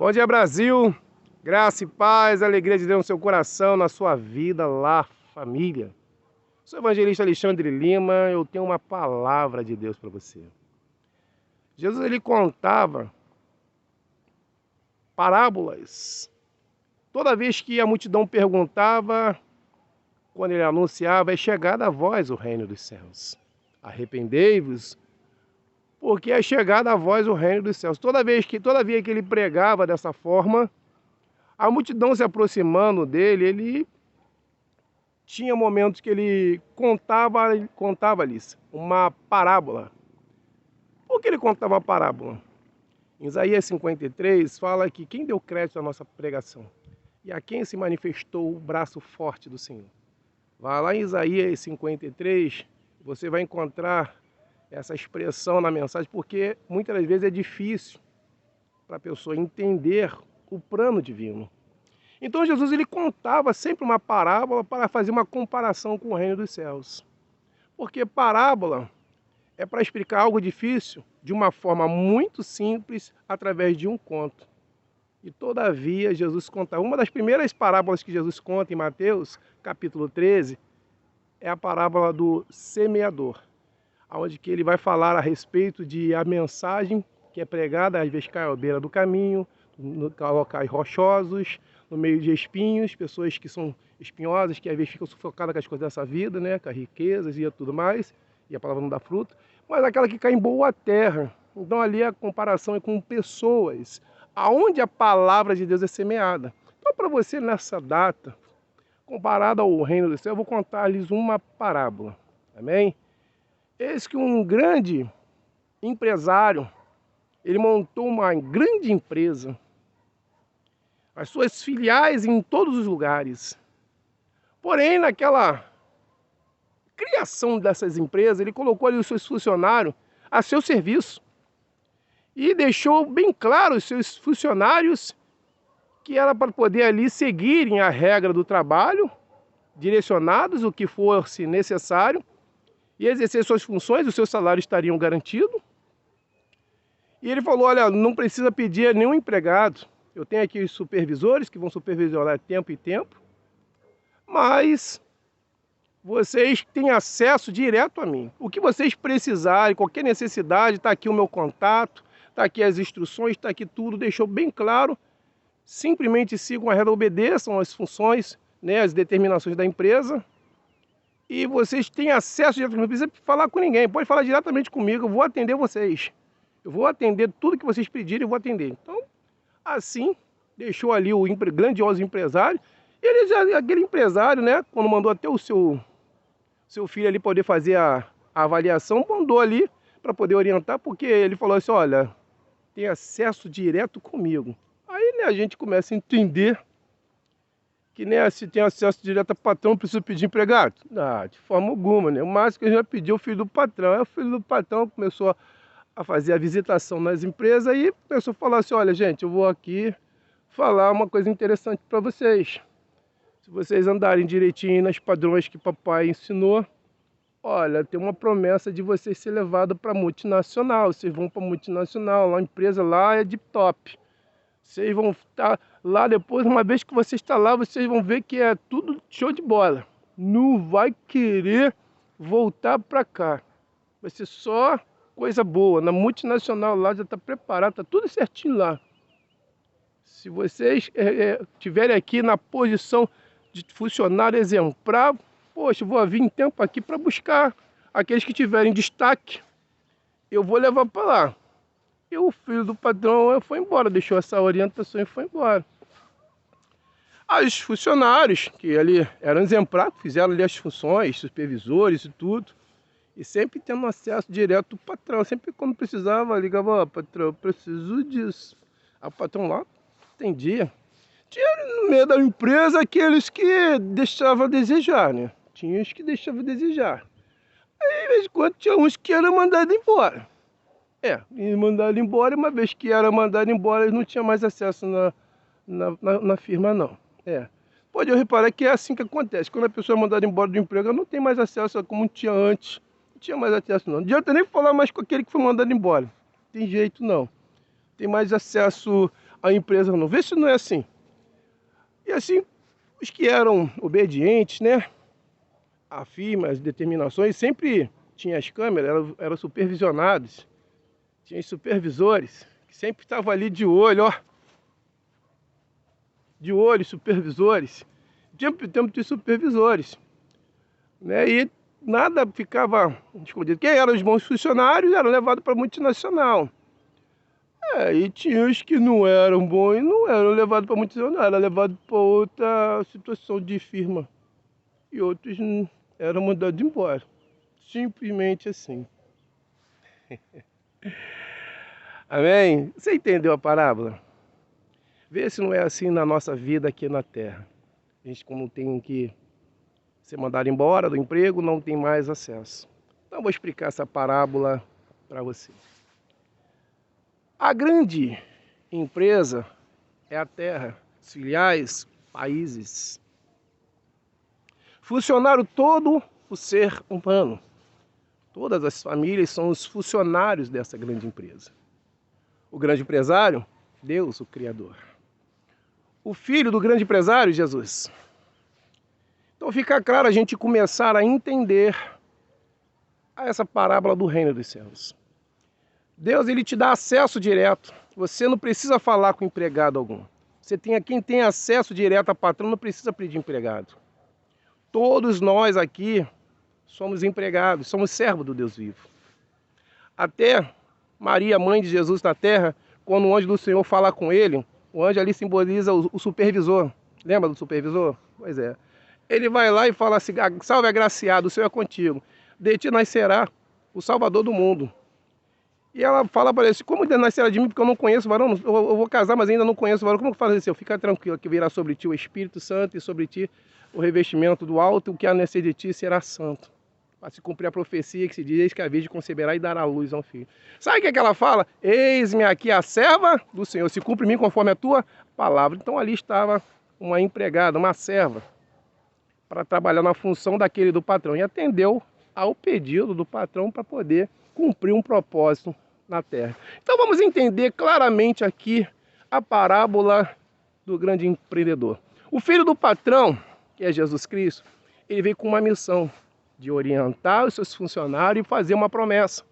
Bom dia, Brasil! Graça e paz, alegria de Deus no seu coração, na sua vida, lá, família. Sou o evangelista Alexandre Lima, eu tenho uma palavra de Deus para você. Jesus, ele contava parábolas. Toda vez que a multidão perguntava, quando ele anunciava, é chegada a vós o reino dos céus. Arrependei-vos, porque é chegada a vós o reino dos céus. Todavia que ele pregava dessa forma, a multidão se aproximando dele, ele tinha momentos que ele contava-lhes uma parábola. Por que ele contava uma parábola? Em Isaías 53 fala que quem deu crédito à nossa pregação e a quem se manifestou o braço forte do Senhor. Vá lá em Isaías 53, você vai encontrar essa expressão na mensagem, porque muitas das vezes é difícil para a pessoa entender o plano divino. Então Jesus ele contava sempre uma parábola para fazer uma comparação com o reino dos céus. Porque parábola é para explicar algo difícil de uma forma muito simples através de um conto. E todavia Jesus contava. Uma das primeiras parábolas que Jesus conta em Mateus, capítulo 13, é a parábola do semeador, onde que ele vai falar a respeito de a mensagem que é pregada, às vezes cai à beira do caminho, no locais rochosos, no meio de espinhos, pessoas que são espinhosas, que às vezes ficam sufocadas com as coisas dessa vida, né, com as riquezas e tudo mais, e a palavra não dá fruto, mas aquela que cai em boa terra. Então ali a comparação é com pessoas, aonde a palavra de Deus é semeada. Então para você nessa data, comparada ao reino do céu, eu vou contar-lhes uma parábola, amém? Eis que um grande empresário, ele montou uma grande empresa, as suas filiais em todos os lugares. Porém, naquela criação dessas empresas, ele colocou ali os seus funcionários a seu serviço e deixou bem claro os seus funcionários que era para poder ali seguirem a regra do trabalho, direcionados o que fosse necessário, e exercer suas funções, os seus salários estariam garantidos. E ele falou, olha, não precisa pedir a nenhum empregado. Eu tenho aqui os supervisores que vão supervisionar tempo e tempo, mas vocês têm acesso direto a mim. O que vocês precisarem, qualquer necessidade, está aqui o meu contato, está aqui as instruções, está aqui tudo, deixou bem claro. Simplesmente sigam a regra, obedeçam as funções, né, as determinações da empresa. E vocês têm acesso direto, não precisa falar com ninguém, pode falar diretamente comigo, eu vou atender vocês. Eu vou atender tudo que vocês pedirem, eu vou atender. Então, assim, deixou ali o grandioso empresário. Ele, aquele empresário, né, quando mandou até o seu filho ali poder fazer a avaliação, mandou ali para poder orientar, porque ele falou assim, olha, tem acesso direto comigo. Aí, né, a gente começa a entender que, né, se tem acesso direto ao patrão, precisa pedir empregado? Não, de forma alguma, né? O máximo que a gente já pediu é o filho do patrão. Aí o filho do patrão começou a fazer a visitação nas empresas e começou a falar assim, olha, gente, eu vou aqui falar uma coisa interessante para vocês. Se vocês andarem direitinho nos padrões que papai ensinou, olha, tem uma promessa de vocês ser levados para multinacional. Vocês vão para multinacional, a empresa lá é de top. Vocês vão estar lá depois, uma vez que você está lá, vocês vão ver que é tudo show de bola. Não vai querer voltar para cá. Vai ser só coisa boa. Na multinacional lá já está preparado, está tudo certinho lá. Se vocês estiverem aqui na posição de funcionário exemplar, poxa, vou vir em tempo aqui para buscar aqueles que tiverem destaque. Eu vou levar para lá. E o filho do patrão foi embora, deixou essa orientação e foi embora. Os funcionários, que ali eram exemplares, fizeram ali as funções, supervisores e tudo, e sempre tendo acesso direto do patrão. Sempre quando precisava, ligava, ó, patrão, eu preciso disso. Aí o patrão lá atendia. Tinha no meio da empresa aqueles que deixavam a desejar, né? Tinha os que deixavam a desejar. Aí, de vez em quando, tinha uns que eram mandados embora. E mandaram embora, uma vez que era mandado embora, eles não tinham mais acesso na firma, não. Pode reparar que é assim que acontece. Quando a pessoa é mandada embora do emprego, ela não tem mais acesso como tinha antes. Não tinha mais acesso, não. Não adianta nem falar mais com aquele que foi mandado embora. Tem jeito, não. Tem mais acesso a empresa não. Vê se não é assim. E assim, os que eram obedientes, né, a firma, as determinações, sempre tinha as câmeras, eram supervisionados. Tinha os supervisores, que sempre estavam ali de olho, ó. De olho, supervisores. Tempo de supervisores. Né? E nada ficava escondido. Quem eram os bons funcionários eram levados para a multinacional. E tinha os que não eram bons e não eram levados para multinacional, eram levados para outra situação de firma. E outros eram mandados embora. Simplesmente assim. Amém? Você entendeu a parábola? Vê se não é assim na nossa vida aqui na Terra. A gente, como tem que ser mandado embora do emprego, não tem mais acesso. Então eu vou explicar essa parábola para você. A grande empresa é a Terra, os filiais, países. Funcionário todo o ser humano. Todas as famílias são os funcionários dessa grande empresa. O grande empresário, Deus, o Criador. O filho do grande empresário, Jesus. Então fica claro a gente começar a entender essa parábola do reino dos céus. Deus, ele te dá acesso direto. Você não precisa falar com empregado algum. Quem tem acesso direto a patrão não precisa pedir empregado. Todos nós aqui somos empregados, somos servos do Deus vivo. Até Maria, mãe de Jesus na terra, quando o anjo do Senhor fala com ele, o anjo ali simboliza o supervisor. Lembra do supervisor? Pois é. Ele vai lá e fala assim: salve agraciado, o Senhor é contigo. De ti nascerá o Salvador do mundo. E ela fala para ele assim: como nascerá de mim, porque eu não conheço o varão? Eu vou casar, mas ainda não conheço o varão. Como que faz isso? Fica tranquilo, que virá sobre ti o Espírito Santo e sobre ti o revestimento do alto, o que há nascer de ti será santo. Para se cumprir a profecia que se diz: eis que a virgem conceberá e dará luz a um filho. Sabe o que ela fala? Eis-me aqui a serva do Senhor, se cumpre em mim conforme a tua palavra. Então ali estava uma empregada, uma serva, para trabalhar na função daquele do patrão. E atendeu ao pedido do patrão para poder cumprir um propósito na terra. Então vamos entender claramente aqui a parábola do grande empreendedor. O filho do patrão, que é Jesus Cristo, ele veio com uma missão de orientar os seus funcionários e fazer uma promessa.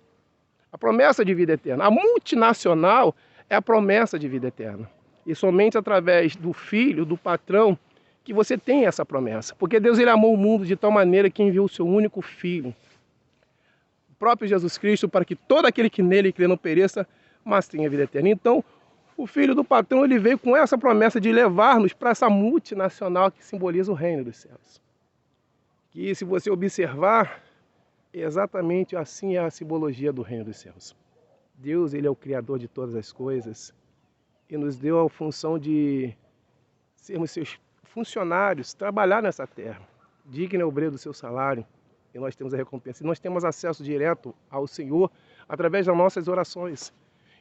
A promessa de vida eterna. A multinacional é a promessa de vida eterna. E somente através do filho, do patrão, que você tem essa promessa. Porque Deus, ele amou o mundo de tal maneira que enviou o seu único filho, o próprio Jesus Cristo, para que todo aquele que nele crê não pereça, mas tenha vida eterna. Então, o filho do patrão, ele veio com essa promessa de levar-nos para essa multinacional que simboliza o reino dos céus. Que, se você observar, exatamente assim é a simbologia do reino dos céus. Deus, ele é o Criador de todas as coisas e nos deu a função de sermos seus funcionários, trabalhar nessa terra. Digno é o obreiro do seu salário e nós temos a recompensa. E nós temos acesso direto ao Senhor através das nossas orações.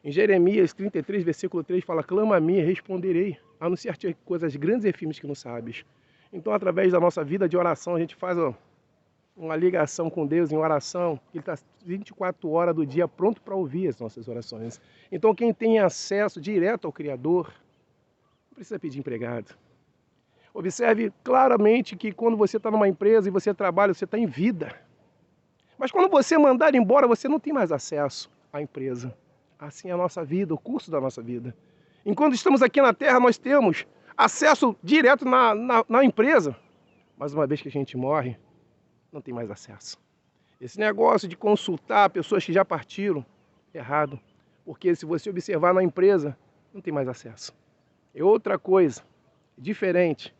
Em Jeremias 33, versículo 3, fala: clama a mim e responderei, anunciar-te coisas grandes e firmes que não sabes. Então, através da nossa vida de oração, a gente faz uma ligação com Deus em oração. Ele está 24 horas do dia pronto para ouvir as nossas orações. Então, quem tem acesso direto ao Criador, não precisa pedir empregado. Observe claramente que quando você está numa empresa e você trabalha, você está em vida. Mas quando você mandar embora, você não tem mais acesso à empresa. Assim é a nossa vida, o curso da nossa vida. Enquanto estamos aqui na Terra, nós temos acesso direto na empresa. Mas uma vez que a gente morre, não tem mais acesso. Esse negócio de consultar pessoas que já partiram, é errado. Porque se você observar na empresa, não tem mais acesso. É outra coisa, diferente.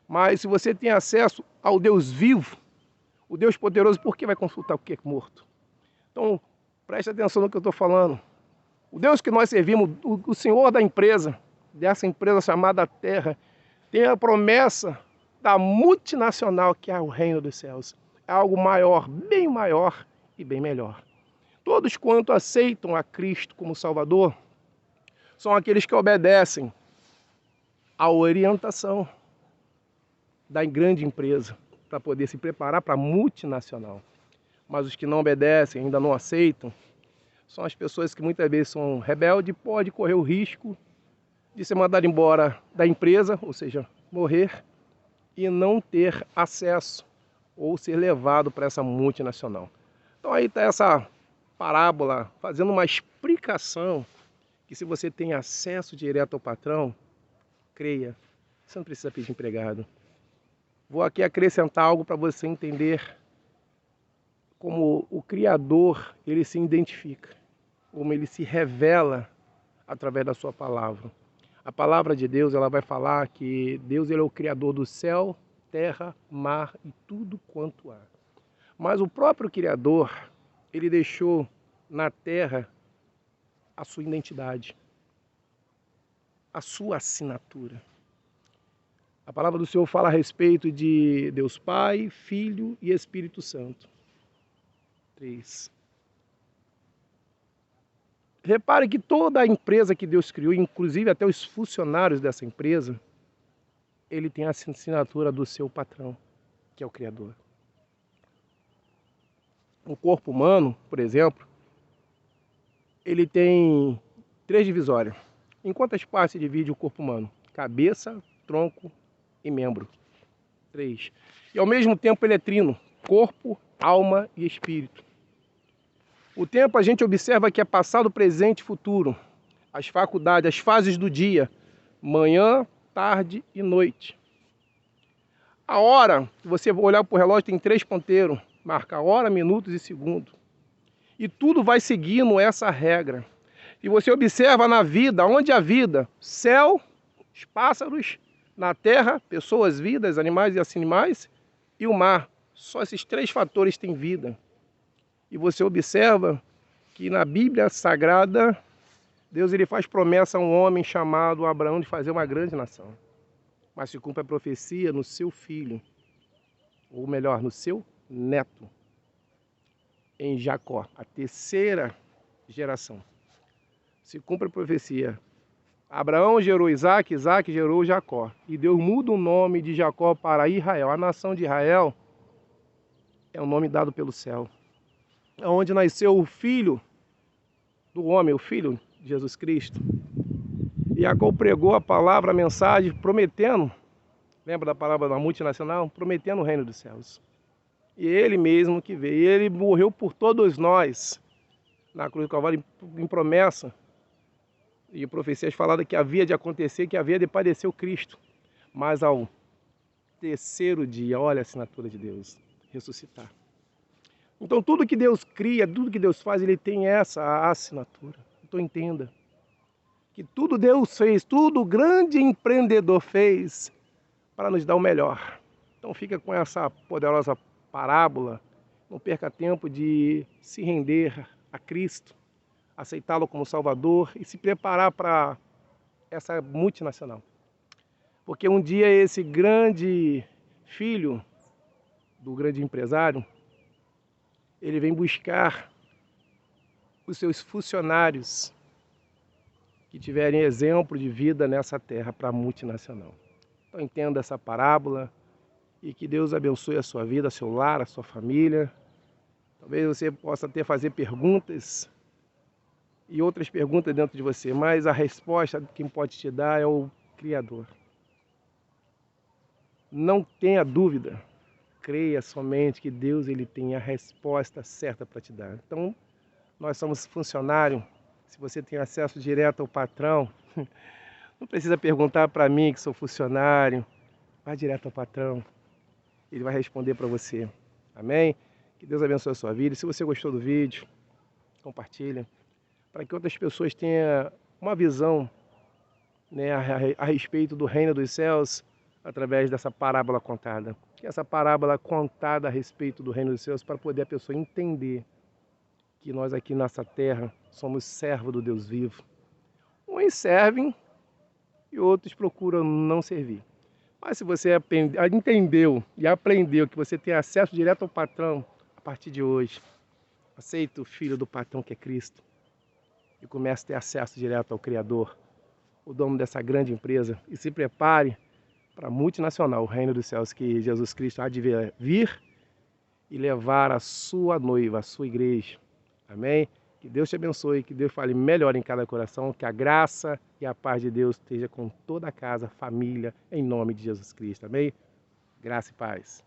Mas se você tem acesso ao Deus vivo, o Deus poderoso, por que vai consultar o que é morto? Então, preste atenção no que eu estou falando. O Deus que nós servimos, o Senhor da empresa, dessa empresa chamada Terra, tem a promessa da multinacional que é o reino dos céus. É algo maior, bem maior e bem melhor. Todos quanto aceitam a Cristo como Salvador, são aqueles que obedecem à orientação da grande empresa, para poder se preparar para a multinacional. Mas os que não obedecem, ainda não aceitam, são as pessoas que muitas vezes são rebeldes e podem correr o risco de ser mandado embora da empresa, ou seja, morrer, e não ter acesso ou ser levado para essa multinacional. Então aí está essa parábola fazendo uma explicação que se você tem acesso direto ao patrão, creia, você não precisa pedir empregado. Vou aqui acrescentar algo para você entender como o Criador ele se identifica, como ele se revela através da sua palavra. A palavra de Deus ela vai falar que Deus ele é o Criador do céu, terra, mar e tudo quanto há. Mas o próprio Criador ele deixou na terra a sua identidade, a sua assinatura. A palavra do Senhor fala a respeito de Deus Pai, Filho e Espírito Santo. 3. Repare que toda a empresa que Deus criou, inclusive até os funcionários dessa empresa, ele tem a assinatura do seu patrão, que é o Criador. O corpo humano, por exemplo, ele tem 3 divisórias. Em quantas partes se divide o corpo humano? Cabeça, tronco e membro. 3. E ao mesmo tempo ele é trino, corpo, alma e espírito. O tempo a gente observa que é passado, presente e futuro. As faculdades, as fases do dia, manhã, tarde e noite. A hora, se você olhar para o relógio, tem 3 ponteiros, marca hora, minutos e segundo. E tudo vai seguindo essa regra. E você observa na vida, onde há vida, céu, os pássaros, na terra, pessoas, vidas, animais e animais, e o mar. Só esses 3 fatores têm vida. E você observa que na Bíblia Sagrada, Deus ele faz promessa a um homem chamado Abraão de fazer uma grande nação. Mas se cumpre a profecia no seu filho, ou melhor, no seu neto, em Jacó, a 3ª geração. Se cumpre a profecia. Abraão gerou Isaac, Isaac gerou Jacó. E Deus muda o nome de Jacó para Israel. A nação de Israel é o nome dado pelo céu. É onde nasceu o filho do homem, o filho de Jesus Cristo. E Jacó pregou a palavra, a mensagem, prometendo, lembra da palavra da multinacional? Prometendo o reino dos céus. E ele mesmo que veio, e ele morreu por todos nós, na cruz do Calvário, em promessa. E profecias falaram que havia de acontecer, que havia de padecer o Cristo. Mas ao 3º dia, olha a assinatura de Deus, ressuscitar. Então tudo que Deus cria, tudo que Deus faz, ele tem essa assinatura. Então entenda que tudo Deus fez, tudo o grande empreendedor fez para nos dar o melhor. Então fica com essa poderosa parábola, não perca tempo de se render a Cristo, aceitá-lo como Salvador e se preparar para essa multinacional. Porque um dia esse grande filho do grande empresário, ele vem buscar os seus funcionários que tiverem exemplo de vida nessa terra para a multinacional. Então entenda essa parábola e que Deus abençoe a sua vida, seu lar, a sua família. Talvez você possa até fazer perguntas e outras perguntas dentro de você, mas a resposta quem pode te dar é o Criador. Não tenha dúvida, creia somente que Deus ele tem a resposta certa para te dar. Então, nós somos funcionários, se você tem acesso direto ao patrão, não precisa perguntar para mim que sou funcionário, vai direto ao patrão, ele vai responder para você. Amém? Que Deus abençoe a sua vida. E se você gostou do vídeo, compartilha, para que outras pessoas tenham uma visão, né, a respeito do reino dos céus, através dessa parábola contada. Que essa parábola contada a respeito do reino dos céus, para poder a pessoa entender que nós aqui nessa terra somos servos do Deus vivo. Uns servem e outros procuram não servir. Mas se você entendeu e aprendeu que você tem acesso direto ao patrão, a partir de hoje, aceita o filho do patrão que é Cristo e comece a ter acesso direto ao Criador, o dono dessa grande empresa, e se prepare para a multinacional, o reino dos céus, que Jesus Cristo há de vir e levar a sua noiva, a sua igreja. Amém? Que Deus te abençoe, que Deus fale melhor em cada coração, que a graça e a paz de Deus esteja com toda a casa, família, em nome de Jesus Cristo. Amém? Graça e paz.